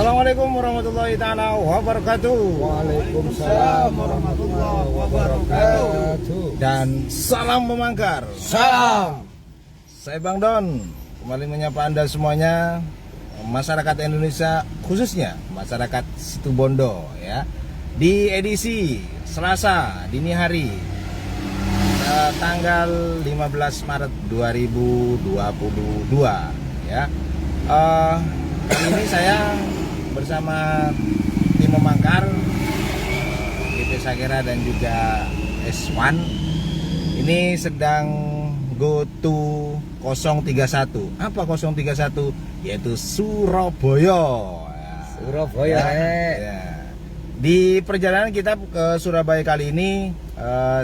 Assalamualaikum warahmatullahi taala wabarakatuh. Waalaikumsalam warahmatullahi wabarakatuh. Dan salam memangkar. Salam. Saya Bang Don kembali menyapa Anda semuanya, masyarakat Indonesia, khususnya masyarakat Situbondo ya. Di edisi Selasa dini hari tanggal 15 Maret 2022 ya. Kali ini saya bersama tim Memangkar, GP Sakera dan juga S1 ini sedang go to 031. Apa 031? Yaitu Surabaya. Surabaya. Ya. Di perjalanan kita ke Surabaya kali ini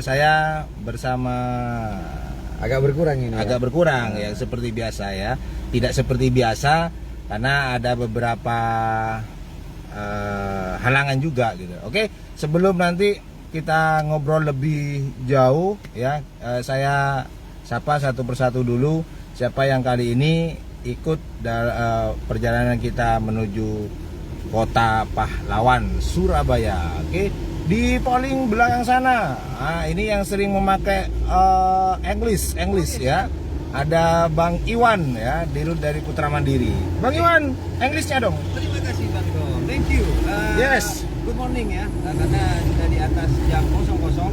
saya bersama Agak berkurang ini. agak berkurang ya, seperti biasa ya. Tidak seperti biasa karena ada beberapa halangan juga gitu. Oke, sebelum nanti kita ngobrol lebih jauh ya, saya sapa satu persatu dulu siapa yang kali ini ikut perjalanan kita menuju Kota Pahlawan, Surabaya. Oke, di paling belakang sana, ini yang sering memakai English ya. Ada Bang Iwan ya, dirut dari Putra Mandiri. Bang Iwan, Englishnya dong. Terima kasih Bang Don. Thank you. Yes. Good morning ya. Karena sudah di atas jam 00.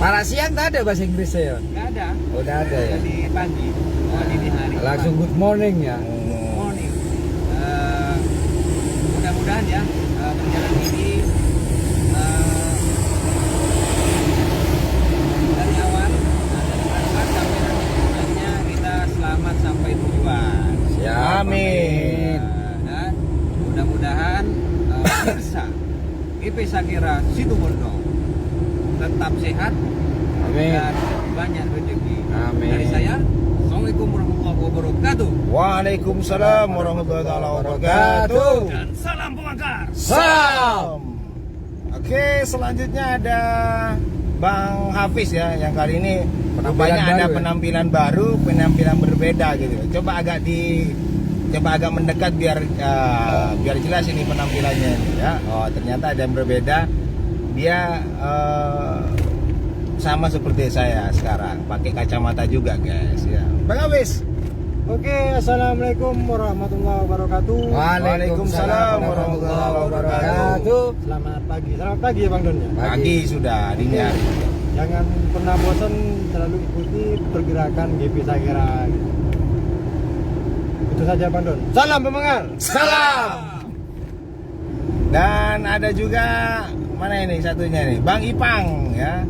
Para siang tak ada bahasa Inggrisnya ya? Nggak ada. Udah ada ya. Di pagi. Dini hari. Langsung good morning ya. Good morning. Mudah-mudahan ya perjalanan ini dari awal dari berangkat sampai nanti tujuannya kita selamat sampai tujuan. Siap. Amin. Dan mudah-mudahan pemirsa GP Sakera Situbondo tetap sehat Amin. dan banyak rezeki. Amin. Dari saya, Assalamualaikum warahmatullahi wabarakatuh. Waalaikumsalam warahmatullahi wabarakatuh. Dan salam Memangkar. Salam. Oke, selanjutnya ada Bang Hafiz ya, yang kali ini Penampilan rupanya ada baru ya? penampilan baru, penampilan berbeda gitu. Coba agak mendekat biar jelas ini penampilannya ya. Oh, ternyata ada yang berbeda. Dia sama seperti saya sekarang, pakai kacamata juga, guys ya. Bang Hafiz. Oke, assalamualaikum warahmatullahi wabarakatuh. Waalaikumsalam warahmatullahi wabarakatuh. Selamat pagi ya Bang Don ya. Pagi sudah dini hari. Jangan pernah bosan selalu ikuti pergerakan GP Sakera. Itu saja Bang Don. Salam Memangkar. Salam. Dan ada juga mana ini satunya nih, Bang Ipang ya,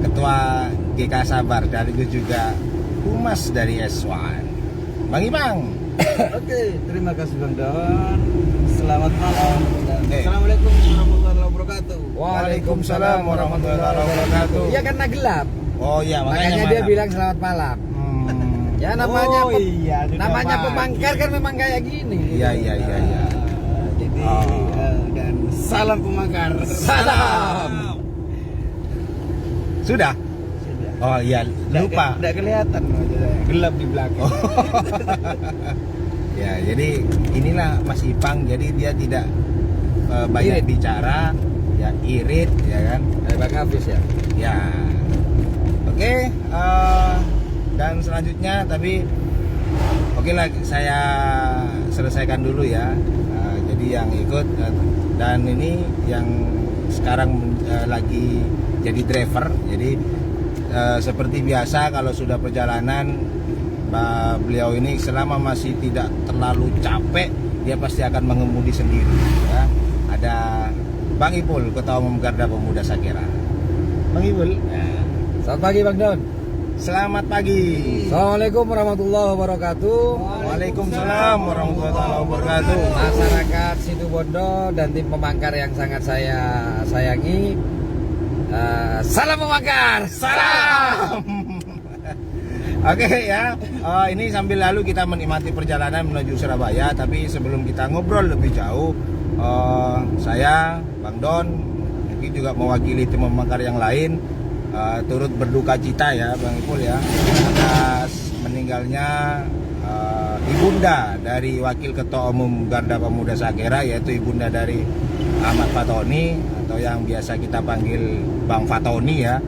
Ketua GK Sabar sekaligus juga Humas dari S1. Bang Ipang. Oke, terima kasih Bang Don. Selamat malam. Oke. Assalamualaikum warahmatullahi wabarakatuh. Waalaikumsalam warahmatullahi wabarakatuh. Iya karena gelap. Oh iya, Makanya dia bilang selamat malam. Ya namanya Oh, iya, sudah namanya pagi. Pemangkar kan memang kayak gini. Iya. Jadi dan salam Memangkar. Salam. Sudah. Oh iya, lupa. Tidak kelihatan gelap di belakang. Ya, jadi inilah Mas Ipang. Jadi dia tidak banyak Irit. bicara, ya irit, ya kan? Bang Hafiz ya. Ya, oke. Dan selanjutnya, tapi oke lah, saya selesaikan dulu ya. Jadi yang ikut dan ini yang sekarang lagi jadi driver. Jadi seperti biasa kalau sudah perjalanan, beliau ini selama masih tidak terlalu capek, dia pasti akan mengemudi sendiri ya. Ada Bang Ipul, Ketua Umum Garda Pemuda Sakera. Bang Ipul ya. Selamat pagi Bang Don. Selamat pagi. Assalamualaikum warahmatullahi wabarakatuh. Waalaikumsalam warahmatullahi wabarakatuh. Masyarakat Situbondo dan tim Memangkar yang sangat saya sayangi. Salam Memangkar. Salam. Oke ya, ini sambil lalu kita menikmati perjalanan menuju Surabaya. Tapi sebelum kita ngobrol lebih jauh, saya, Bang Don, mungkin juga mewakili tim Memangkar yang lain, turut berduka cita ya Bang Ipul ya, atas meninggalnya ibunda dari Wakil Ketua Umum Garda Pemuda Sakera, yaitu ibunda dari Ahmad Fatoni atau yang biasa kita panggil Bang Fatoni ya.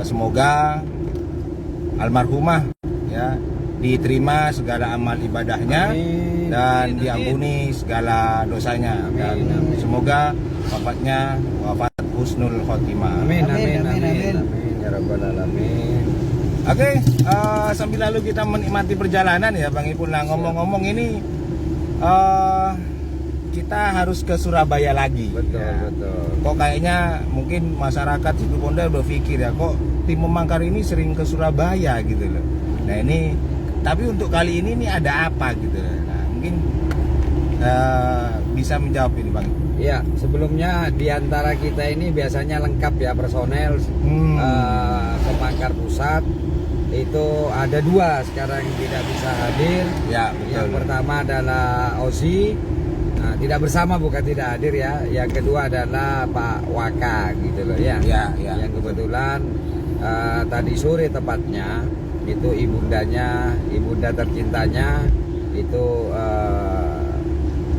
Semoga almarhumah ya diterima segala amal ibadahnya. Amin. Dan Amin, diampuni segala dosanya. Amin, Dan amin. semoga wafatnya wafat husnul khotimah. Amin, Amin, amin, amin, amin, amin. amin, ya rabbal alamin. Oke, sambil lalu kita menikmati perjalanan ya Bang Ipul. Nah ngomong-ngomong ini kita harus ke Surabaya lagi. Betul, ya. betul. Kok kayaknya mungkin masyarakat Situbondo berpikir ya, kok tim Memangkar ini sering ke Surabaya gitu loh. Nah ini, tapi untuk kali ini nih ada apa gitu loh. Nah mungkin bisa menjawab ini Bang. Ya, sebelumnya di antara kita ini biasanya lengkap ya personel ke Mangkar Pusat. Itu ada 2 sekarang yang tidak bisa hadir. Ya betul. Yang pertama adalah Ozi, nah, tidak bersama bukan tidak hadir ya. Yang kedua adalah Pak Waka gitu loh ya. Ya, ya. Yang kebetulan tadi sore tepatnya itu ibunda tercintanya itu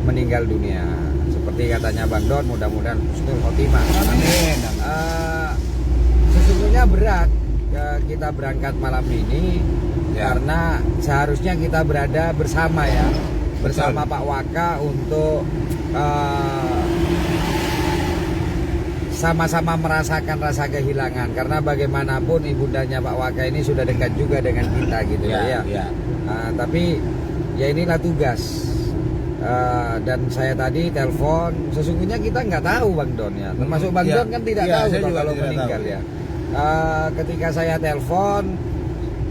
meninggal dunia. Seperti katanya Bang Don, mudah-mudahan husnul khotimah. Amin. Sesungguhnya berat kita berangkat malam ini Ya. karena seharusnya kita berada bersama ya, bersama Pak Waka untuk sama-sama merasakan rasa kehilangan, karena bagaimanapun ibundanya Pak Waka ini sudah dekat juga dengan kita gitu ya. Ya. Tapi ya inilah tugas. Dan saya tadi telepon, sesungguhnya kita nggak tahu Bang Don ya, termasuk Bang Ya. Don kan tidak Ya, tahu saya toh juga kalau tidak meninggal tahu. ya. Ketika saya telepon,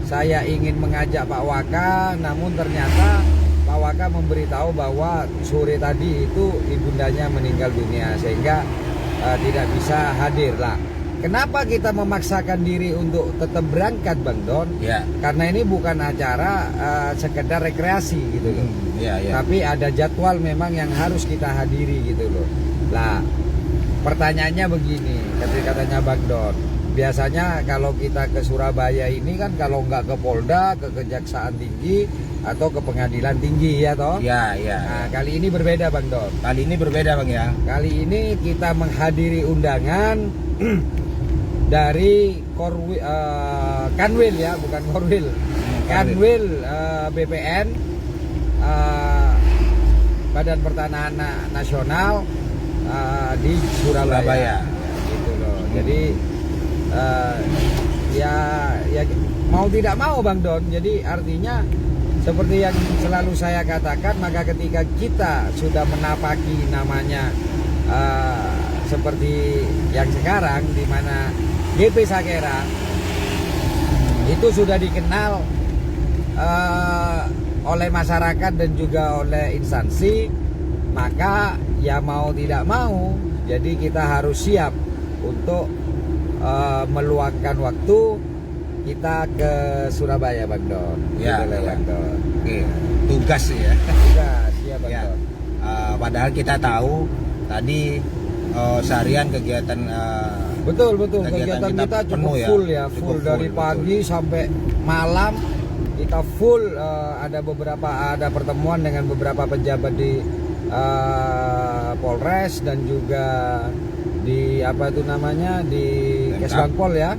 saya ingin mengajak Pak Waka, namun ternyata Pak Waka memberitahu bahwa sore tadi itu ibundanya meninggal dunia sehingga tidak bisa hadir lah. Kenapa kita memaksakan diri untuk tetap berangkat Bang Don? Ya. Karena ini bukan acara sekedar rekreasi gitu loh. Ya, ya. Tapi ada jadwal memang yang harus kita hadiri gitu loh. Lah, pertanyaannya begini, katanya Bang Don. Biasanya kalau kita ke Surabaya ini kan kalau nggak ke Polda, ke Kejaksaan Tinggi atau ke Pengadilan Tinggi ya toh? Ya, ya. Nah, kali ini berbeda Bang Don. Kali ini berbeda Bang ya. Kali ini kita menghadiri undangan dari Kanwil ya, bukan Korwil. Kanwil BPN, Badan Pertanahan Nasional di Surabaya. Gitu loh. Jadi ya mau tidak mau Bang Don. Jadi artinya seperti yang selalu saya katakan, maka ketika kita sudah menapaki namanya seperti yang sekarang, di mana GP Sakera itu sudah dikenal oleh masyarakat dan juga oleh instansi, maka ya mau tidak mau, jadi kita harus siap untuk meluangkan waktu kita ke Surabaya Bang Don. Ya, Gitu loh, ya. Bang Don. Oke, tugas sih ya. Tugas ya Bang Ya. Don. Padahal kita tahu tadi seharian kegiatan Betul kegiatan kegiatan kita kita cukup penuh ya. full ya, Cukup full full, dari betul. pagi sampai malam kita full. Ada pertemuan dengan beberapa pejabat di Polres dan juga di apa itu namanya di Pemkab. Kesbangpol ya.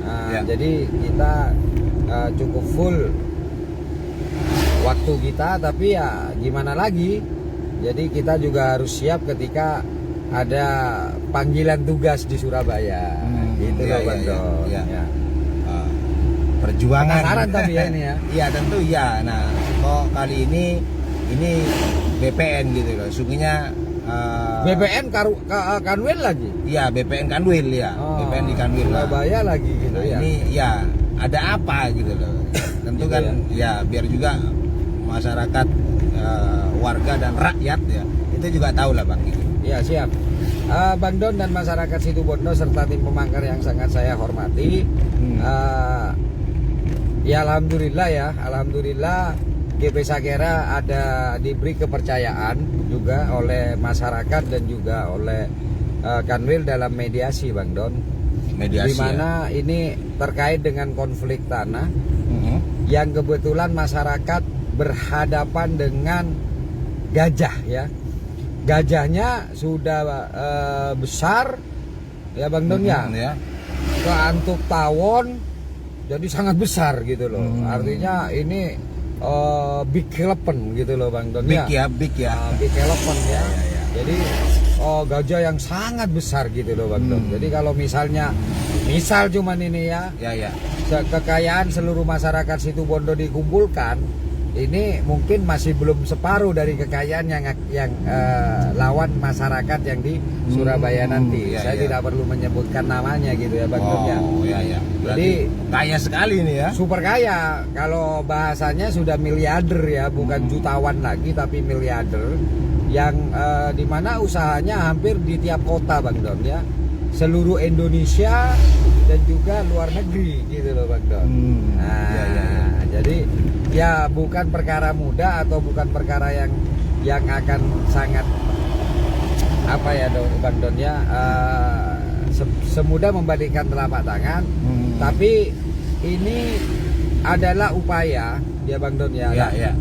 Nah, Ya. jadi kita cukup full waktu kita, tapi ya gimana lagi. Jadi kita juga harus siap ketika ada panggilan tugas di Surabaya. Gitu iya, loh Bang iya, Don. iya. Ya. Perjuangan. Penasaran tapi ya ini ya. Iya tentu ya. Nah, kok kali ini BPN gitu loh. Sungguhnya BPN Kanwil lagi. Iya BPN Kanwil ya. BPN di Kanwil lah. Surabaya lagi gitu Nah, ya. ini ya ada apa gitu loh. Tentu Gitu kan ya biar juga masyarakat, warga dan rakyat ya itu juga tahu lah Bang gitu. Ya siap. Bang Don dan masyarakat Situbondo serta tim Memangkar yang sangat saya hormati. Ya alhamdulillah GP Sakera ada diberi kepercayaan juga oleh masyarakat dan juga oleh Kanwil dalam mediasi Bang Don. Mediasi. Di mana ini terkait dengan konflik tanah yang kebetulan masyarakat berhadapan dengan gajah ya. Gajahnya sudah besar ya Bang Don ya. Ke antuk tawon, jadi sangat besar gitu loh. Artinya ini big elephant gitu loh Bang Don Big ya. big ya. Big elephant ya. Jadi gajah yang sangat besar gitu loh Bang Don. Jadi kalau misal cuman ini ya, kekayaan seluruh masyarakat Situbondo dikumpulkan, ini mungkin masih belum separuh dari kekayaan yang lawan masyarakat yang di Surabaya nanti. Saya tidak perlu menyebutkan namanya gitu ya Bang Don ya. Jadi kaya sekali ini ya. super kaya. Kalau bahasanya sudah miliarder ya, bukan jutawan lagi tapi miliarder. Yang dimana usahanya hampir di tiap kota Bang Don ya, seluruh Indonesia dan juga luar negeri gitu loh Bang Don. Jadi ya bukan perkara mudah atau bukan perkara yang akan sangat apa ya Bang Don ya, semudah membalikkan telapak tangan. Tapi ini adalah upaya ya Bang Don ya.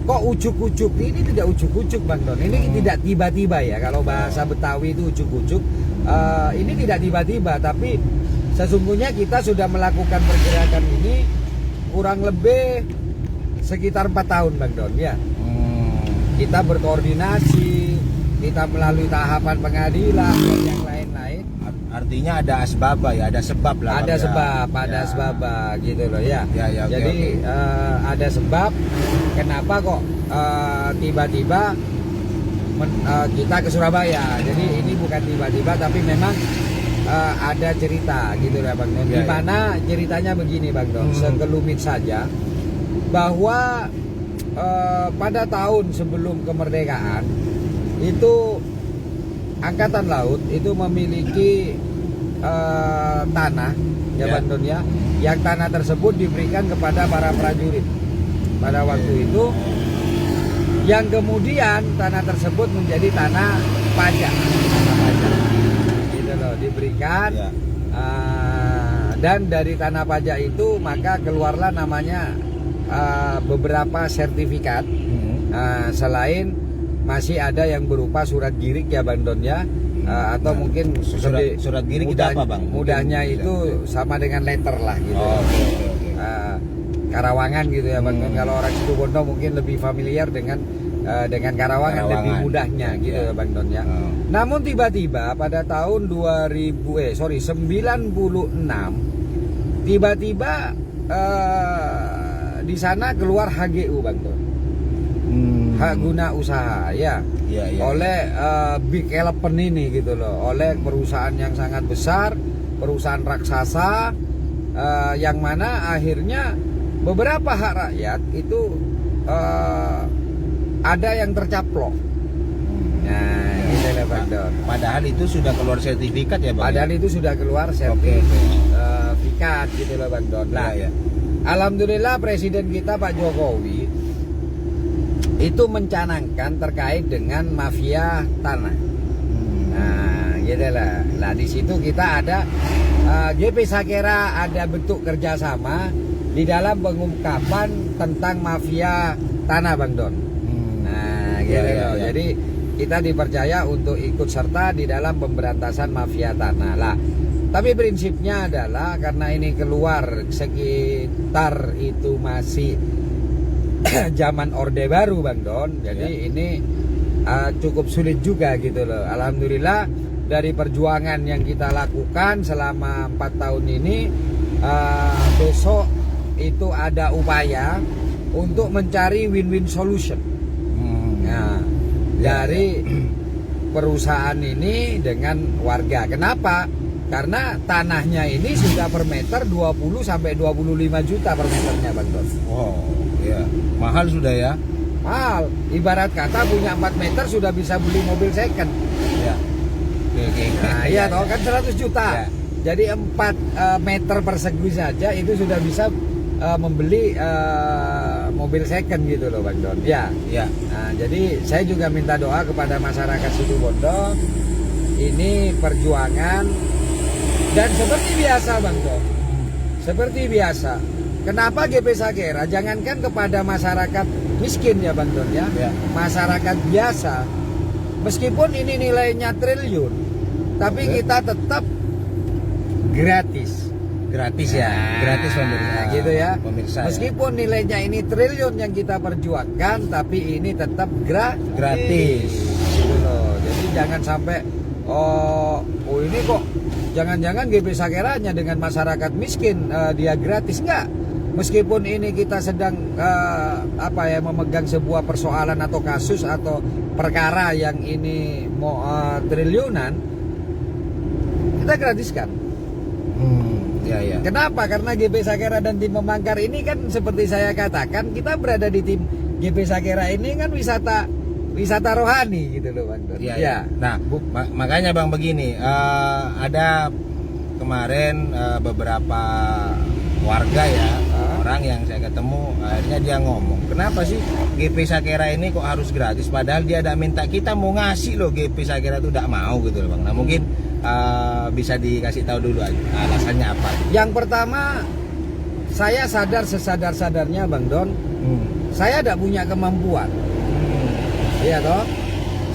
Kok ujuk-ujuk? Ini tidak ujuk-ujuk Bang Don. Ini tidak tiba-tiba ya. Kalau bahasa Betawi itu ujuk-ujuk. Ini tidak tiba-tiba, tapi sesungguhnya kita sudah melakukan pergerakan ini kurang lebih sekitar 4 tahun Bang Don ya. Kita berkoordinasi, kita melalui tahapan pengadilan dan yang lain-lain. Artinya ada asbaba ya, ada sebab lah. Ada sebab gitu loh ya. Jadi ada sebab kenapa kok tiba-tiba kita ke Surabaya. Jadi ini bukan tiba-tiba tapi memang ada cerita gitu ya Bang Don. Di mana ceritanya begini Bang Don, sekelumit saja bahwa pada tahun sebelum kemerdekaan itu Angkatan Laut itu memiliki tanah ya Bang Don ya, yang tanah tersebut diberikan kepada para prajurit pada waktu itu, yang kemudian tanah tersebut menjadi tanah pajak gitu loh, diberikan dan dari tanah pajak itu maka keluarlah namanya beberapa sertifikat, selain masih ada yang berupa surat girik ya Bang Don ya, atau mungkin surat girik itu apa Bang? Mudahnya itu sama dengan letter lah gitu. Karawangan gitu ya Bang Don. Kalau orang Situbondo mungkin lebih familiar dengan Karawangan lebih mudahnya gitu ya Bang Don ya. Namun tiba-tiba pada tahun 96 tiba-tiba di sana keluar HGU Bang Don. Hak guna usaha ya, oleh big elephant ini gitu loh, oleh perusahaan yang sangat besar, perusahaan raksasa, yang mana akhirnya beberapa hak rakyat itu ada yang tercaplok. Nah, gitu lah Bang Don. Padahal itu sudah keluar sertifikat ya Bang. Padahal itu sudah keluar sertifikat gitu loh Bang Don. Nah, alhamdulillah Presiden kita Pak Jokowi itu mencanangkan terkait dengan mafia tanah. Nah, gitu lah. Nah, di situ kita ada GP Sakera, ada bentuk kerjasama di dalam pengungkapan tentang mafia tanah Bang Don. Nah, gitu loh. Jadi kita dipercaya untuk ikut serta di dalam pemberantasan mafia tanah lah. Tapi prinsipnya adalah karena ini keluar sekitar itu masih zaman Orde Baru Bang Don, jadi ini cukup sulit juga gitu loh. Alhamdulillah dari perjuangan yang kita lakukan selama 4 tahun ini, besok itu ada upaya untuk mencari win-win solution. Nah, dari perusahaan ini dengan warga. Kenapa? Karena tanahnya ini sudah per meter 20 sampai 25 juta per meternya Bang Don. Mahal sudah ya. Mahal. Ibarat kata punya 4 meter sudah bisa beli mobil second. Nah, iya toh kan 100 juta. Jadi 4 meter persegi saja itu sudah bisa membeli mobil second gitu loh Bang Don. Nah, jadi saya juga minta doa kepada masyarakat Situbondo. Ini perjuangan dan seperti biasa Bang Don. Seperti biasa. kenapa GP Sakera? Jangankan kepada masyarakat miskin ya Bang Don ya, Ya. masyarakat biasa, meskipun ini nilainya triliun, tapi Oke. kita tetap gratis. Gratis ya, gratis pemirsa. Gitu ya. Pemirsa. Meskipun nilainya ini triliun yang kita perjuangkan, tapi ini tetap Gratis. Gitu loh. Jadi jangan sampai oh ini kok jangan-jangan GP Sakera hanya dengan masyarakat miskin dia gratis, enggak. Meskipun ini kita sedang memegang sebuah persoalan atau kasus atau perkara yang ini mau triliunan, kita gratiskan. Ya, ya. Kenapa? Karena GP Sakera dan tim Pemangkar ini kan seperti saya katakan, kita berada di tim GP Sakera ini kan wisata rohani gitu loh Bang Don. Iya, ya. Nah, makanya Bang begini, ada kemarin beberapa warga ya, orang yang saya ketemu, akhirnya dia ngomong, kenapa sih GP Sakera ini kok harus gratis? Padahal dia ada minta kita mau ngasih loh, GP Sakera tuh tidak mau gitu loh Bang. Nah mungkin bisa dikasih tahu dulu alasannya apa? Yang pertama, saya sadar sesadar-sadarnya Bang Don, saya tidak punya kemampuan. Iya toh?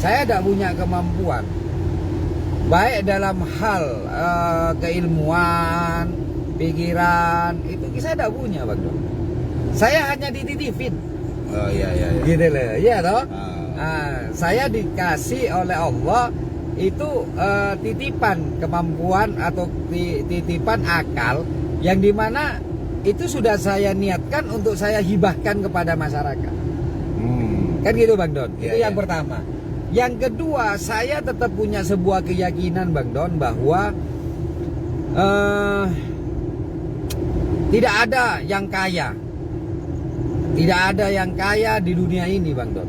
Saya tidak punya kemampuan. Baik dalam hal keilmuan, pikiran, itu saya tidak punya Bang Don. Saya hanya dititipin. Oh iya iya. Gitu loh, iya toh? Ah. Saya dikasih oleh Allah itu titipan kemampuan atau titipan akal yang dimana itu sudah saya niatkan untuk saya hibahkan kepada masyarakat. Kan gitu Bang Don. Iya, Itu yang iya. pertama. Yang kedua, saya tetap punya sebuah keyakinan Bang Don bahwa tidak ada yang kaya. Tidak ada yang kaya di dunia ini Bang Don,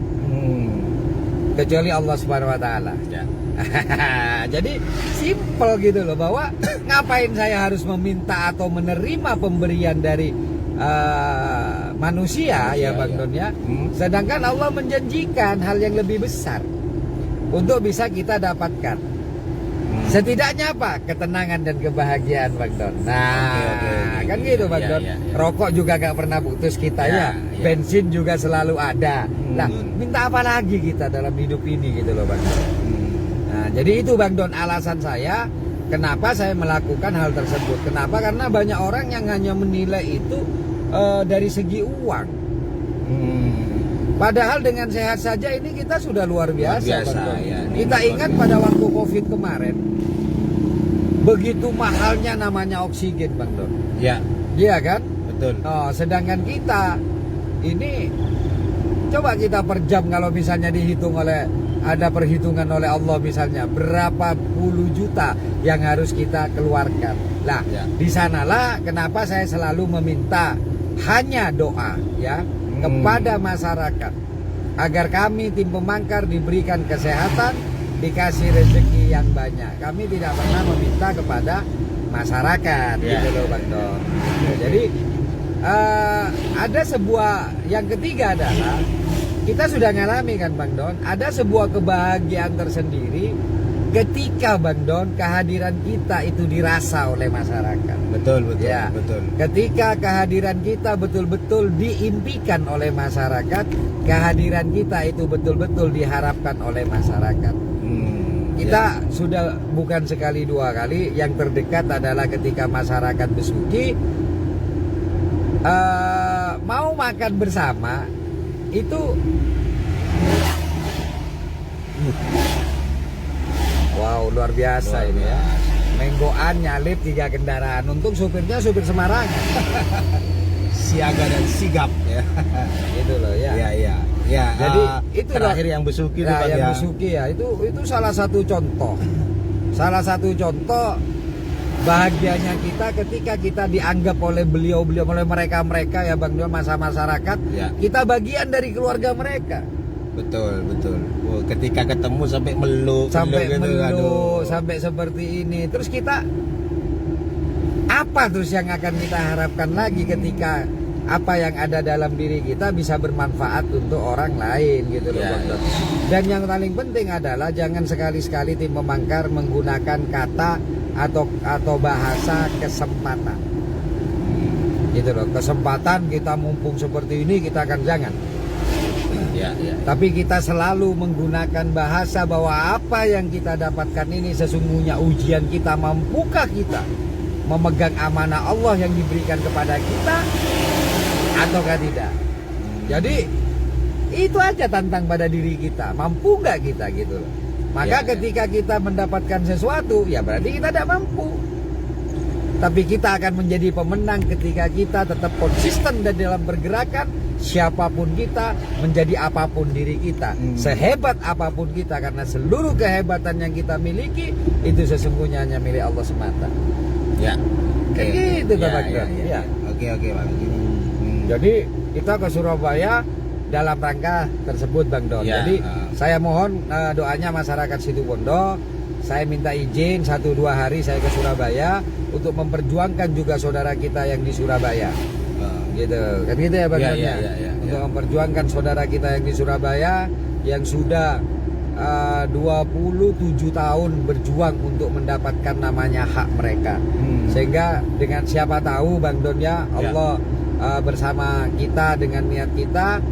kecuali Allah Subhanahu wa taala. Ya. Jadi simple gitu loh, bahwa ngapain saya harus meminta atau menerima pemberian dari manusia ya Bang ya. Don ya. Sedangkan Allah menjanjikan hal yang lebih besar untuk bisa kita dapatkan. Setidaknya apa? Ketenangan dan kebahagiaan Bang Don. Nah, Oke. kan gitu Bang Ya, Don. ya, ya. Rokok juga gak pernah putus kita ya. Ya, ya. Bensin juga selalu ada. Nah, minta apa lagi kita dalam hidup ini gitu loh Bang Don. Nah, jadi itu Bang Don alasan saya kenapa saya melakukan hal tersebut. Kenapa? Karena banyak orang yang hanya menilai itu dari segi uang. Padahal dengan sehat saja ini kita sudah luar biasa. Luar biasa, Bang Don. ya. Kita ingat pada waktu Covid kemarin, begitu mahalnya namanya oksigen Bang Don. Ya, Iya kan? betul. Oh, sedangkan kita ini coba kita per jam kalau misalnya dihitung oleh ada perhitungan oleh Allah misalnya berapa puluh juta yang harus kita keluarkan. Lah, Ya. di sanalah kenapa saya selalu meminta hanya doa ya kepada masyarakat agar kami tim Pemangkar diberikan kesehatan, dikasih rezeki yang banyak. Kami tidak pernah meminta kepada masyarakat Ya. gitu loh Bang Don. Jadi ada sebuah yang ketiga adalah kita sudah ngalami kan Bang Don, ada sebuah kebahagiaan tersendiri ketika Bang Don kehadiran kita itu dirasa oleh masyarakat. Betul, betul, Ya. betul. Ketika kehadiran kita betul-betul diimpikan oleh masyarakat, kehadiran kita itu betul-betul diharapkan oleh masyarakat. Kita sudah bukan sekali dua kali, yang terdekat adalah ketika masyarakat Besuki mau makan bersama itu wow luar biasa Luar ini ya. Menggoan nyalip 3 kendaraan, untung supirnya supir Semarang. Siaga dan sigap ya. Gitu loh ya. Ya, ya. Ya, Jadi itu terakhir yang Besuki itu nah, Bang, yang ya. Besuki ya itu salah satu contoh. Salah satu contoh bahagianya kita ketika kita dianggap oleh beliau-beliau, oleh mereka-mereka ya Bang Don, masyarakat, Ya. kita bagian dari keluarga mereka. Betul, betul. Oh, ketika ketemu sampai meluk, Sampai gitu, aduh. meluk, sampai seperti ini. Terus kita apa terus yang akan kita harapkan lagi ketika apa yang ada dalam diri kita bisa bermanfaat untuk orang lain gitu loh Ya, Bang Don. ya. Dan yang paling penting adalah jangan sekali-sekali tim Pemangkar menggunakan kata atau bahasa kesempatan. Gitu loh. Kesempatan kita mumpung seperti ini kita akan jangan. Ya, ya. Tapi kita selalu menggunakan bahasa bahwa apa yang kita dapatkan ini sesungguhnya ujian kita, mampukah kita memegang amanah Allah yang diberikan kepada kita ataukah tidak. Jadi itu aja tantang pada diri kita, mampu nggak kita gitu loh. Maka Ya, ketika kita mendapatkan sesuatu, ya berarti kita tidak mampu. Tapi kita akan menjadi pemenang ketika kita tetap konsisten dan dalam pergerakan. Siapapun kita, menjadi apapun diri kita, sehebat apapun kita, karena seluruh kehebatan yang kita miliki itu sesungguhnya hanya milik Allah semata. Ya. Kayak gitu, Ya, Bang ya, Don. ya, Ya. ya. Oke, Bang. Jadi kita ke Surabaya dalam rangka tersebut, Bang Don. Ya, Jadi saya mohon doanya masyarakat Situbondo. Saya minta izin 1-2 hari saya ke Surabaya untuk memperjuangkan juga saudara kita yang di Surabaya. Gitu kan, gitu ya Bang Ya, Don, ya, ya? ya, Untuk memperjuangkan saudara kita yang di Surabaya yang sudah 27 tahun berjuang untuk mendapatkan namanya hak mereka. Sehingga dengan siapa tahu Bang Don ya, Allah bersama kita dengan niat kita,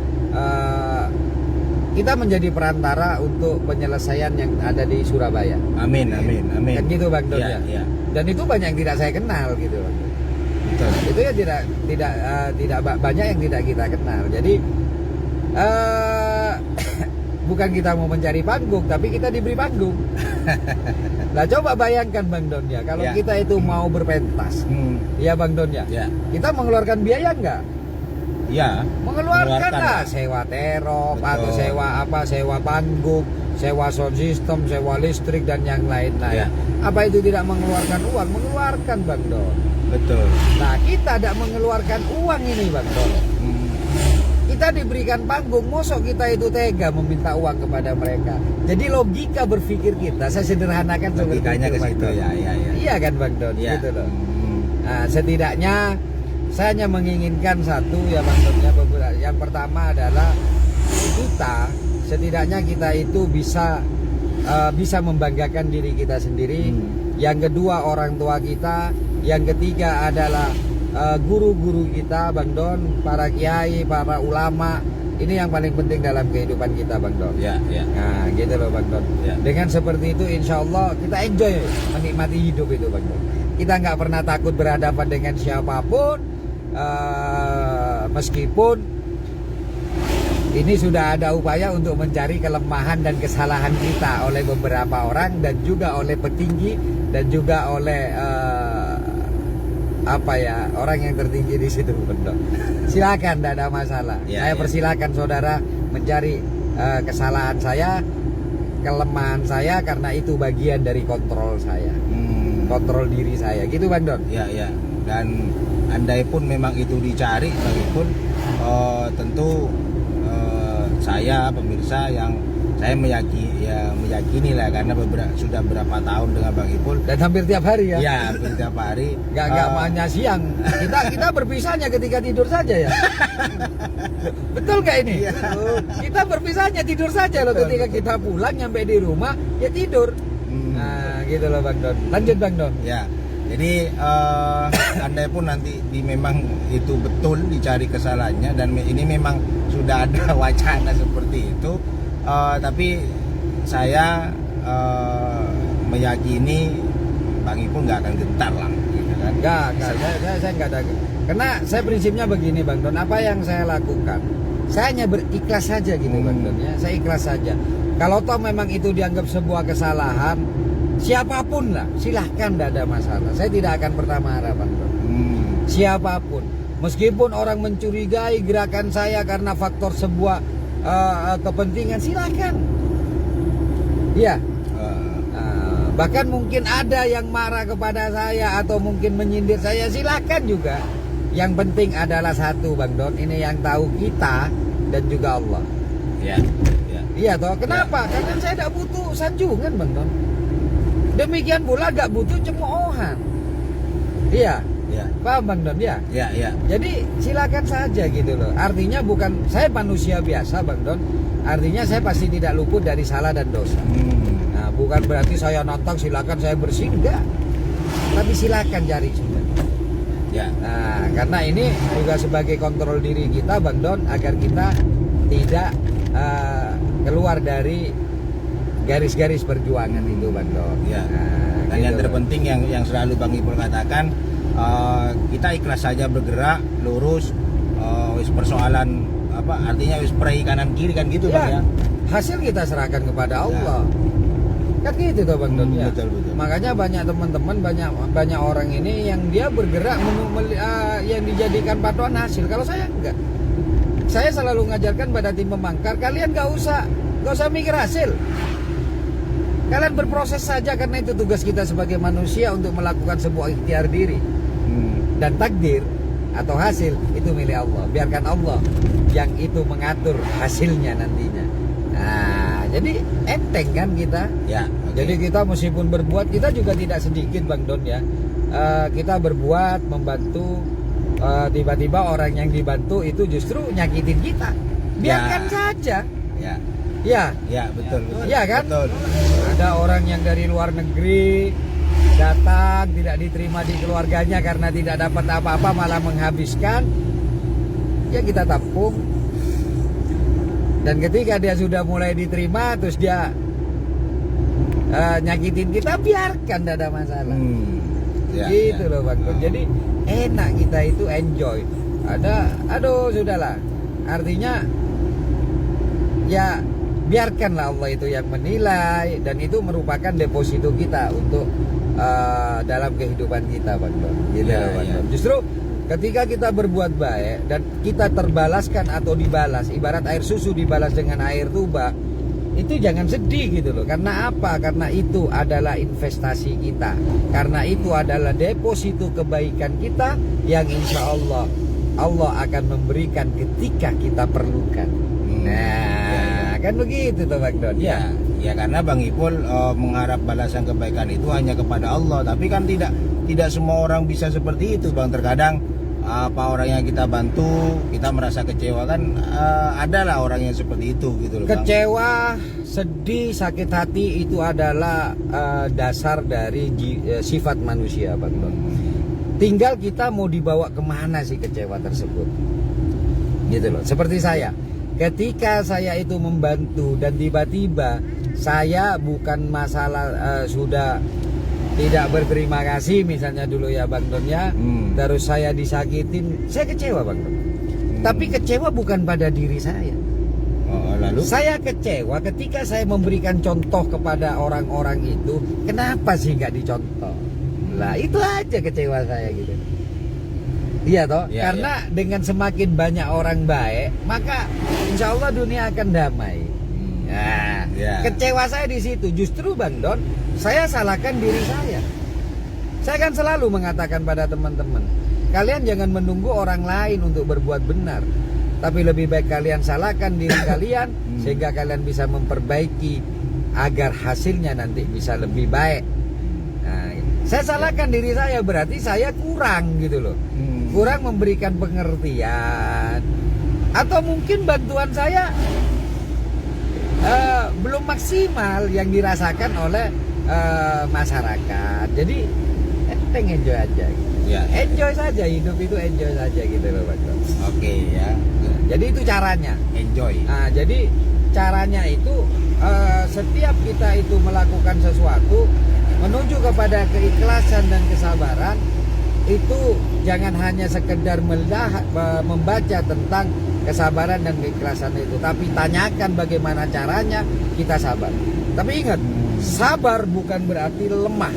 kita menjadi perantara untuk penyelesaian yang ada di Surabaya. Amin. Kan gitu Bang Don Ya, ya. ya. Dan itu banyak yang tidak saya kenal gitu Bang Don. Betul. Itu ya tidak banyak yang tidak kita kenal. Jadi bukan kita mau mencari panggung, tapi kita diberi panggung. Nah coba bayangkan Bang Don ya, kalau Ya. kita itu mau berpentas, ya Bang Don ya, Ya. kita mengeluarkan biaya enggak? Ya. Mengeluarkan lah, lah. sewa terop Betul. atau sewa panggung, sewa sound system, sewa listrik dan yang lain-lain. Ya. Apa itu tidak mengeluarkan uang? Mengeluarkan Bang Don. Betul. Nah kita tidak mengeluarkan uang ini Bang Don. Kita diberikan panggung, mosok kita itu tega meminta uang kepada mereka. Jadi logika berpikir kita, saya sederhanakan seperti Logikanya itu, ke Bang situ Don. ya. Iya kan Bang Don, Ya. gitu loh. Nah, setidaknya saya hanya menginginkan satu ya Bang Don ya, beberapa. Yang pertama adalah kita, setidaknya kita itu bisa membanggakan diri kita sendiri. Yang kedua orang tua kita, yang ketiga adalah guru-guru kita Bang Don, para kiai, para ulama. Ini yang paling penting dalam kehidupan kita Bang Don. Ya. Nah gitu loh Bang Don. Ya. Dengan seperti itu insya Allah kita enjoy menikmati hidup itu Bang Don. Kita nggak pernah takut berhadapan dengan siapapun, meskipun ini sudah ada upaya untuk mencari kelemahan dan kesalahan kita oleh beberapa orang dan juga oleh petinggi dan juga oleh orang yang tertinggi di situ Bang Don. Silakan, tidak ada masalah. Ya, Saya ya. persilakan saudara mencari kesalahan saya, kelemahan saya, karena itu bagian dari kontrol saya, kontrol diri saya. Gitu Bang Don. Ya. Dan andai pun memang itu dicari, bagipun tentu saya pemirsa yang saya meyakini lah, karena sudah berapa tahun dengan Bang Ipul. Dan hampir tiap hari ya. Ya, hampir tiap hari. Nggak hanya siang. Kita berpisahnya ketika tidur saja ya. Betul nggak ini? Iya. Kita berpisahnya tidur saja loh. Betul, Ketika betul. kita pulang nyampe di rumah ya tidur. Nah gitu loh Bang Don. Lanjut Bang Don. Ya. Jadi andai pun nanti memang itu betul dicari kesalahannya dan ini memang sudah ada wacana seperti itu, tapi saya meyakini Bang Ipul nggak akan gentar lah, gitu kan? Enggak, saya enggak ada. Karena saya prinsipnya begini Bang Don, apa yang saya lakukan, saya hanya berikhlas saja gitu Bang Don ya. Saya ikhlas saja. Kalau toh memang itu dianggap sebuah kesalahan, siapapun lah, silahkan, tidak ada masalah. Saya tidak akan pernah marah Bang Don. Siapapun, meskipun orang mencurigai gerakan saya karena faktor sebuah kepentingan, silahkan. Iya. Bahkan mungkin ada yang marah kepada saya atau mungkin menyindir saya, silahkan juga. Yang penting adalah satu Bang Don, ini yang tahu kita dan juga Allah. Ya. Iya toh, kenapa? Karena saya tidak butuh sanjungan Bang Don. Demikian pula gak butuh cemoohan. Iya. Paham Bang Don ya? Ya. Jadi silakan saja gitu loh. Artinya bukan saya manusia biasa Bang Don. Artinya saya pasti tidak luput dari salah dan dosa. Nah, bukan berarti saya nonton silakan saya bersih, enggak. Tapi silakan cari sudah. Ya. Nah, karena ini juga sebagai kontrol diri kita, Bang Don, agar kita tidak keluar dari garis-garis perjuangan itu, Bang Don. Ya. Nah, Dan yang gitu, terpenting yang selalu Bang Ipul katakan, kita ikhlas saja bergerak lurus, wis persoalan apa artinya wis pray kanan kiri kan gitu Bang ya. ya. Hasil kita serahkan kepada Allah. Kan gitu tuh Bang Don ya. Betul. Makanya banyak teman-teman, banyak orang ini yang dia bergerak yang dijadikan patokan hasil. Kalau saya enggak. Saya selalu ngajarkan pada tim pemangkar, kalian gak usah mikir hasil. Kalian berproses saja, karena itu tugas kita sebagai manusia untuk melakukan sebuah ikhtiar diri. Dan takdir atau hasil itu milik Allah. Biarkan Allah yang itu mengatur hasilnya nantinya. Nah, jadi enteng kan kita. Ya. Oke. Jadi kita meskipun berbuat, kita juga tidak sedikit Bang Don ya. Kita berbuat, membantu, tiba-tiba orang yang dibantu itu justru nyakitin kita. Biarkan saja. Ya. Ya, Betul. Iya kan? Betul. Ada orang yang dari luar negeri datang, tidak diterima di keluarganya karena tidak dapat apa-apa, malah menghabiskan. Ya kita tampung. Dan ketika dia sudah mulai diterima, terus dia nyakitin kita, biarkan, tidak ada masalah. Ya, Gitu ya. loh Bang Don. Jadi enak kita itu enjoy. Sudahlah. Artinya ya biarkanlah Allah itu yang menilai, dan itu merupakan deposito kita untuk dalam kehidupan kita Bang Don. Gitu Ya, loh Bang ya. Don. Justru ketika kita berbuat baik dan kita terbalaskan atau dibalas, ibarat air susu dibalas dengan air tuba, itu jangan sedih gitu loh. Karena apa? Karena itu adalah investasi kita. Karena itu adalah deposito kebaikan kita yang insya Allah akan memberikan ketika kita perlukan. Nah, kan begitu tuh Bang Don. Ya karena Bang Ipul mengharap balasan kebaikan itu hanya kepada Allah, tapi kan tidak semua orang bisa seperti itu Bang. Terkadang apa orang yang kita bantu kita merasa kecewa kan, adalah orang yang seperti itu gitu loh Bang. Kecewa, sedih, sakit hati itu adalah dasar dari sifat manusia Bang Don. Tinggal kita mau dibawa kemana sih kecewa tersebut, gitu loh. Seperti saya, ketika saya itu membantu dan tiba-tiba saya bukan masalah sudah tidak berterima kasih misalnya dulu ya Bang Don ya, terus saya disakitin, saya kecewa Bang Don. Tapi kecewa bukan pada diri saya. Lalu Saya kecewa ketika saya memberikan contoh kepada orang-orang itu, kenapa sih nggak dicontoh? Lah itu aja kecewa saya gitu. Iya toh, Ya, karena dengan semakin banyak orang baik, maka insya Allah dunia akan damai. Nah, Ya. kecewa saya di situ. Justru Bang Don, saya salahkan diri saya. Saya kan selalu mengatakan pada teman-teman, kalian jangan menunggu orang lain untuk berbuat benar, tapi lebih baik kalian salahkan diri kalian sehingga kalian bisa memperbaiki agar hasilnya nanti bisa lebih baik. Nah, saya salahkan diri saya, berarti saya kurang gitu loh. Kurang memberikan pengertian, atau mungkin bantuan saya belum maksimal yang dirasakan oleh masyarakat. Jadi enjoy aja gitu. Ya. Enjoy saja, hidup itu enjoy saja gitu loh Bang Don. Oke ya. Jadi itu caranya. Enjoy. Nah, jadi caranya itu setiap kita itu melakukan sesuatu menuju kepada keikhlasan dan kesabaran, itu jangan hanya sekedar membaca tentang kesabaran dan keikhlasan itu, tapi tanyakan bagaimana caranya kita sabar. Tapi ingat, sabar bukan berarti lemah.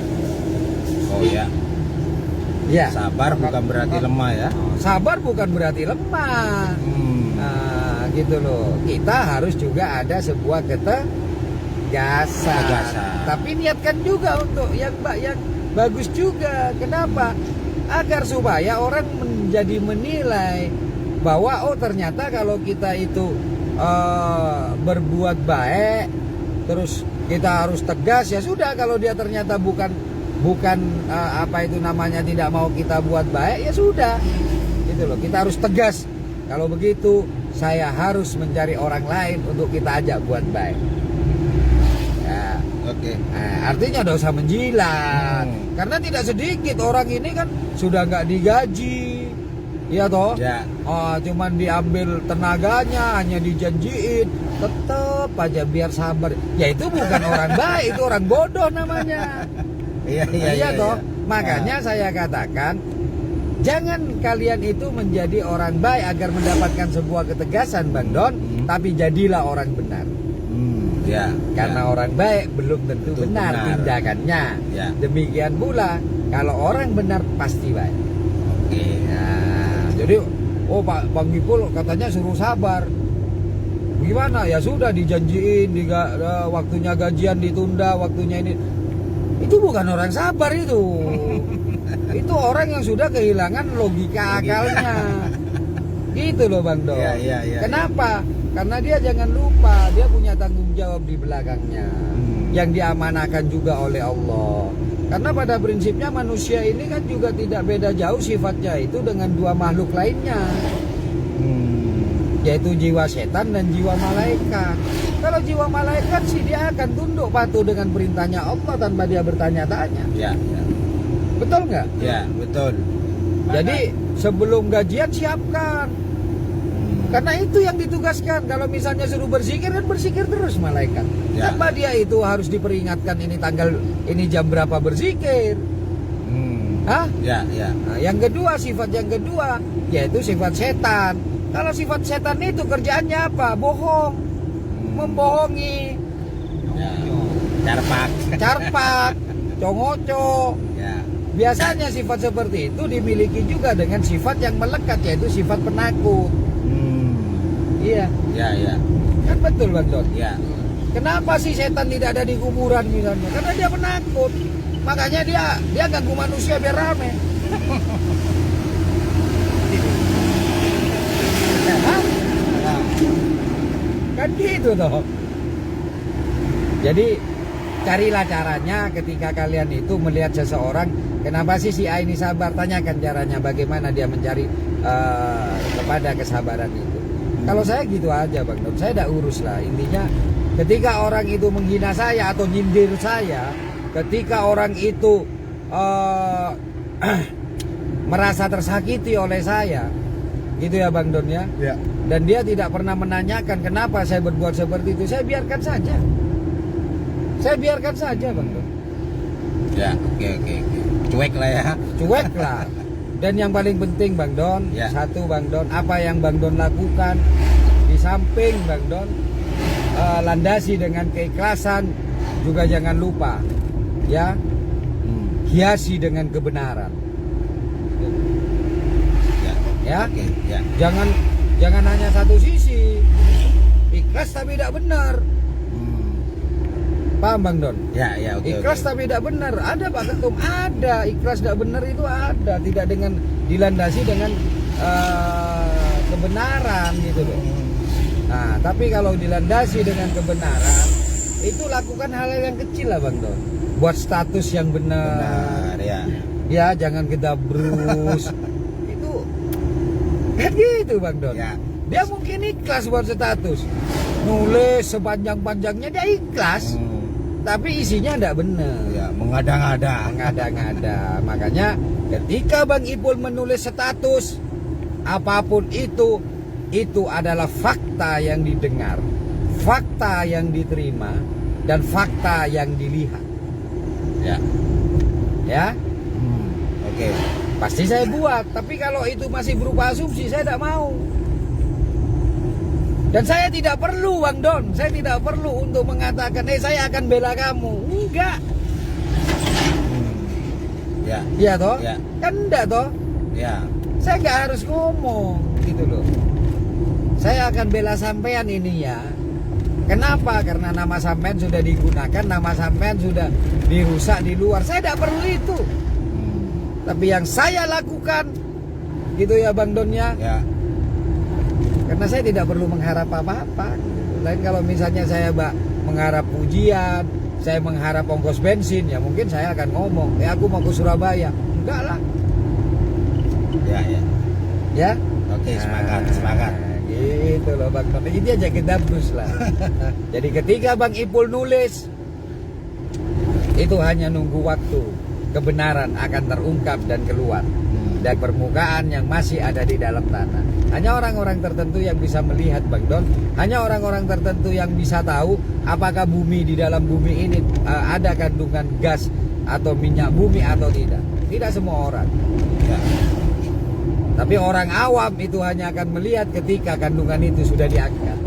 Oh ya. Ya, Sabar bukan berarti lemah ya. sabar bukan berarti lemah. Nah, gitu loh. Kita harus juga ada sebuah ketegasan. Tapi niatkan juga untuk yang bagus juga. Kenapa? Agar supaya orang menjadi menilai bahwa oh ternyata kalau kita itu berbuat baik, terus kita harus tegas, ya sudah. Kalau dia ternyata bukan apa itu namanya tidak mau kita buat baik, ya sudah. Gitu loh. Kita harus tegas. Kalau begitu saya harus mencari orang lain untuk kita ajak buat baik. Ya. oke. Nah, artinya nggak usah menjilat. Karena tidak sedikit orang ini kan sudah nggak digaji, iya toh? Ya. Cuman diambil tenaganya, hanya dijanjiin, tetep aja biar sabar. Ya itu bukan orang baik, itu orang bodoh namanya. Iya toh. Makanya saya katakan, jangan kalian itu menjadi orang baik agar mendapatkan sebuah ketegasan, Bang Don, tapi jadilah orang benar. Ya. Karena orang baik belum tentu benar tindakannya. Ya. Demikian pula kalau orang benar pasti baik. Oke. Nah, jadi Pak Bang Ipul katanya suruh sabar. Gimana? Ya sudah dijanjiin waktunya gajian ditunda, waktunya ini. Itu bukan orang sabar itu. Itu orang yang sudah kehilangan logika akalnya. Gitu loh Bang Don. Iya. Kenapa? Karena dia jangan lupa, dia punya tanggung jawab di belakangnya yang diamanahkan juga oleh Allah. Karena pada prinsipnya manusia ini kan juga tidak beda jauh sifatnya itu dengan dua makhluk lainnya, yaitu jiwa setan dan jiwa malaikat. Kalau jiwa malaikat sih dia akan tunduk patuh dengan perintahnya Allah tanpa dia bertanya-tanya. Ya. Betul nggak? Ya, betul. Jadi sebelum gajian siapkan. Karena itu yang ditugaskan. Kalau misalnya suruh berzikir kan berzikir terus malaikat. Ya. Tanpa dia itu harus diperingatkan ini tanggal ini jam berapa berzikir. Hah? Ya. Nah, yang kedua, sifat yang kedua yaitu sifat setan. Kalau sifat setan itu kerjaannya apa? Bohong, membohongi, Ya. Carpak. congoco. Ya. Biasanya sifat seperti itu dimiliki juga dengan sifat yang melekat yaitu sifat penakut. Iya. Ya. Kan betul Bang Don. Ya. Kenapa sih setan tidak ada di kuburan misalnya? Karena dia penakut. Makanya dia ganggu manusia biar rame. Hah? Kan gitu toh. Jadi carilah caranya ketika kalian itu melihat seseorang, kenapa sih si A ini sabar? Tanyakan caranya bagaimana dia mencari kepada kesabaran itu. Kalau saya gitu aja Bang Don, saya tidak urus lah. Intinya ketika orang itu menghina saya atau nyindir saya, ketika orang itu merasa tersakiti oleh saya, gitu ya Bang Don ya. Ya. Dan dia tidak pernah menanyakan kenapa saya berbuat seperti itu, saya biarkan saja. Saya biarkan saja Bang Don. Ya, oke. Cuek lah ya. Cuek lah. Dan yang paling penting Bang Don, Ya. satu Bang Don, apa yang Bang Don lakukan di samping Bang Don landasi dengan keikhlasan, juga jangan lupa ya, hiasi dengan kebenaran. Ya. Oke, ya. Jangan hanya satu sisi. Ikhlas tapi tidak benar. Paham Bang Don? Ya, oke. Ikhlas tapi tidak benar. Ada Pak Ketum, ada ikhlas tidak benar itu ada, tidak dengan dilandasi dengan kebenaran gitu loh. Nah, tapi kalau dilandasi dengan kebenaran, itu lakukan hal-hal yang kecil lah Bang Don. Buat status yang benar. ya. Ya, jangan gedabrus. Itu kan gitu Bang Don. Ya. Dia mungkin ikhlas buat status. Nulis sepanjang-panjangnya dia ikhlas. Tapi isinya enggak benar. Ya, mengada-ngada. Mengada-ngada. Makanya ketika Bang Ipul menulis status apapun itu adalah fakta yang didengar, fakta yang diterima, dan fakta yang dilihat. Ya. Ya, Oke. pasti saya buat. Tapi kalau itu masih berupa asumsi, saya tidak mau. Dan saya tidak perlu Bang Don, saya tidak perlu untuk mengatakan saya akan bela kamu. Enggak. Ya. Iya toh? Ya. Kan enggak toh? Ya. Saya nggak harus ngomong gitu loh. Saya akan bela sampean ini ya. Kenapa? Karena nama sampean sudah digunakan, nama sampean sudah dirusak di luar. Saya tidak perlu itu. Tapi yang saya lakukan gitu ya Bang Don ya. Ya. Karena saya tidak perlu mengharap apa-apa. Lain kalau misalnya saya mengharap pujian, saya mengharap ongkos bensin, ya mungkin saya akan ngomong, aku mau ke Surabaya. Enggak lah. Ya. Ya. Oke, semangat. Gitu loh Bang Don. Ini aja kita brus lah. Jadi ketika Bang Ipul nulis Itu hanya nunggu waktu, kebenaran akan terungkap dan keluar dari permukaan yang masih ada di dalam tanah. Hanya orang-orang tertentu yang bisa melihat, Bang Don. Hanya orang-orang tertentu yang bisa tahu apakah bumi, di dalam bumi ini ada kandungan gas atau minyak bumi atau tidak. Tidak semua orang. Ya. Tapi orang awam itu hanya akan melihat ketika kandungan itu sudah diangkat.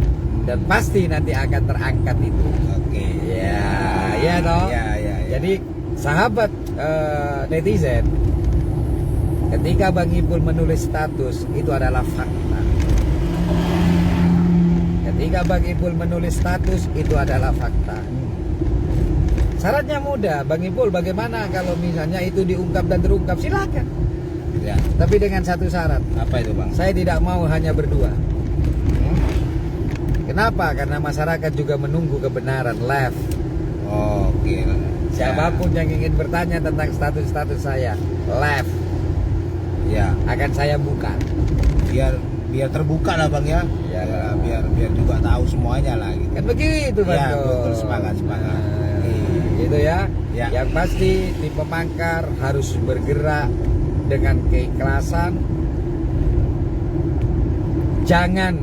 Dan pasti nanti akan terangkat itu. Oke. Ya toh. Ya. Jadi sahabat netizen, ketika Bang Ipul menulis status, itu adalah fakta. Ketika Bang Ipul menulis status, itu adalah fakta. Syaratnya mudah, Bang Ipul, bagaimana kalau misalnya itu diungkap dan terungkap? Silakan. Ya. Tapi dengan satu syarat, Apa itu, Bang? saya tidak mau hanya berdua. Kenapa? Karena masyarakat juga menunggu kebenaran live. Oke. Siapapun yang ingin bertanya tentang status-status saya, live Ya. akan saya buka. Biar terbuka lah, Bang ya. Ya. Biar juga tahu semuanya lah gitu. Kan begitu, Bang. Ya, Don. betul, semangat. Gitu ya. Ya. Yang pasti tim pemangkar harus bergerak dengan keikhlasan. Jangan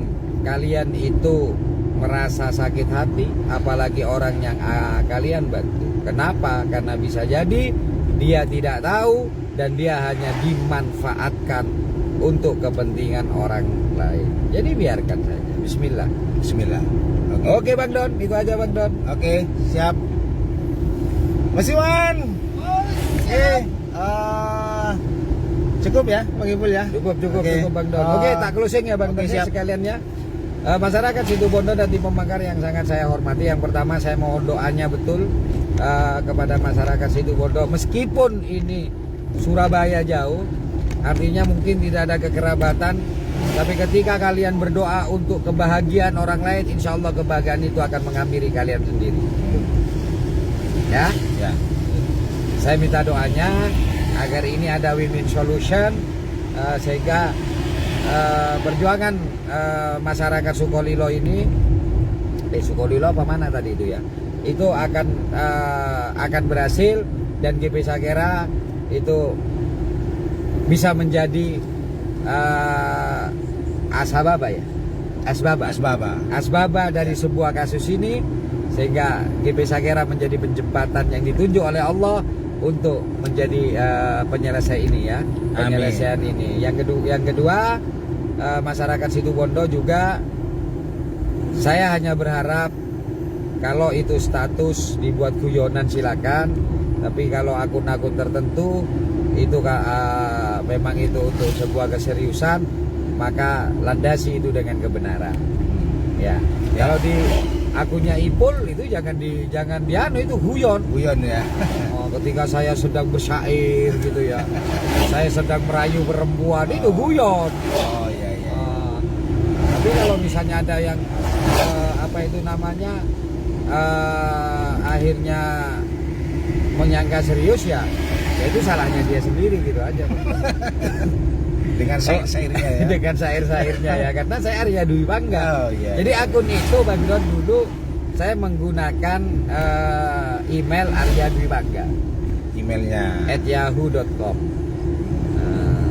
kalian itu merasa sakit hati, apalagi orang yang kalian bantu. Kenapa? Karena bisa jadi dia tidak tahu dan dia hanya dimanfaatkan untuk kepentingan orang lain. Jadi biarkan saja. Bismillah. Bismillah. Oke, Bang Don, itu aja, Bang Don. Oke, siap. Mas Iwan. Cukup ya, Bang Ipul ya? Cukup, Oke. Bang Don. Oke, tak closing ya, Bang oke, Don, siap. sekalian ya. Masyarakat Situbondo dan tim pemangkar yang sangat saya hormati. Yang pertama, saya mohon doanya betul kepada masyarakat Situbondo. Meskipun ini Surabaya jauh, artinya mungkin tidak ada kekerabatan, tapi ketika kalian berdoa untuk kebahagiaan orang lain, insya Allah kebahagiaan itu akan menghampiri kalian sendiri. Ya, Ya. saya minta doanya agar ini ada win-win solution, sehingga perjuangan masyarakat Sukolilo ini, Sukolilo apa mana tadi itu ya, itu akan berhasil dan GP Sakera itu bisa menjadi asbaba dari sebuah kasus ini, sehingga GP Sakera menjadi penjembatan yang ditunjuk oleh Allah untuk menjadi penyelesai ini ya, penyelesaian ini. Yang kedua, masyarakat Situbondo juga, saya hanya berharap kalau itu status dibuat guyonan silakan, tapi kalau akun-akun tertentu itu memang itu untuk sebuah keseriusan, maka landasi itu dengan kebenaran. Ya. Kalau di akunnya Ipul itu jangan dianu, itu guyon. Guyon ya. Ketika saya sedang bersyair gitu ya, saya sedang merayu perempuan, itu guyon. Oh iya. Tapi kalau misalnya ada yang apa itu namanya akhirnya menyangka serius ya itu salahnya dia sendiri gitu aja. Dengan syair-syairnya ya. Dengan syair-syairnya ya, karena saya Arya Dwi Bangga. Oh, iya. Jadi akun itu Bang Don dulu saya menggunakan email Arya Dwi Bangga, Emailnya. @yahoo.com.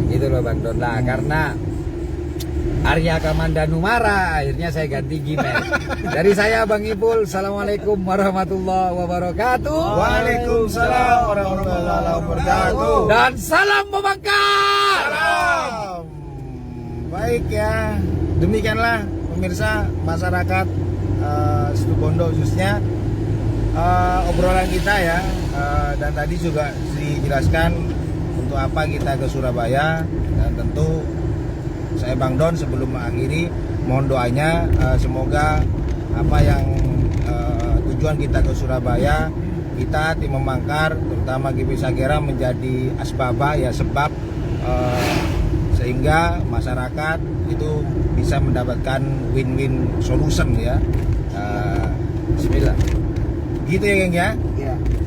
Gitu loh Bang Don. Lah karena Arya Kamandanu marah, akhirnya saya ganti Gmail. Dari saya Bang Ipul, assalamualaikum warahmatullahi wabarakatuh. Waalaikumsalam warahmatullahi wabarakatuh. Dan salam pemangkar. Salam. Baik ya, demikianlah pemirsa masyarakat Situbondo khususnya obrolan kita ya, dan tadi juga dijelaskan untuk apa kita ke Surabaya, dan tentu saya Bang Don sebelum mengakhiri mohon doanya semoga apa yang tujuan kita ke Surabaya, kita tim pemangkar terutama GP Sakera menjadi asbaba ya, sebab sehingga masyarakat itu bisa mendapatkan win-win solution ya. Bismillah. Gitu ya geng ya.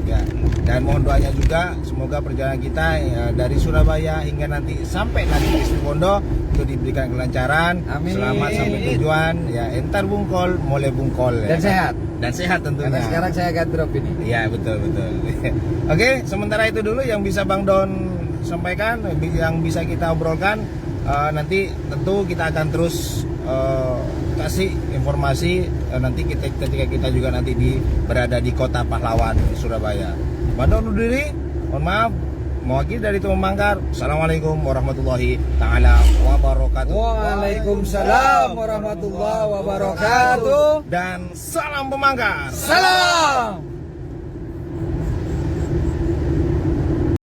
Ya. Dan mohon doanya juga semoga perjalanan kita dari Surabaya hingga nanti sampai nanti di Situbondo itu diberikan kelancaran, Amin. selamat sampai tujuan, ya entar bungkol, mulai bungkol Dan sehat. dan sehat tentunya. Karena sekarang saya akan drop ini. Iya betul. Oke, sementara itu dulu yang bisa Bang Don sampaikan, yang bisa kita obrolkan. Nanti tentu kita akan terus kasih informasi nanti ketika kita juga nanti berada di Kota Pahlawan, Surabaya. Bang Don undur diri, mohon maaf. Mewakili dari Tumang Mangkar. Assalamualaikum warahmatullahi taala wabarakatuh. Waalaikumsalam warahmatullahi wabarakatuh. Dan salam Pemangkar. Salam.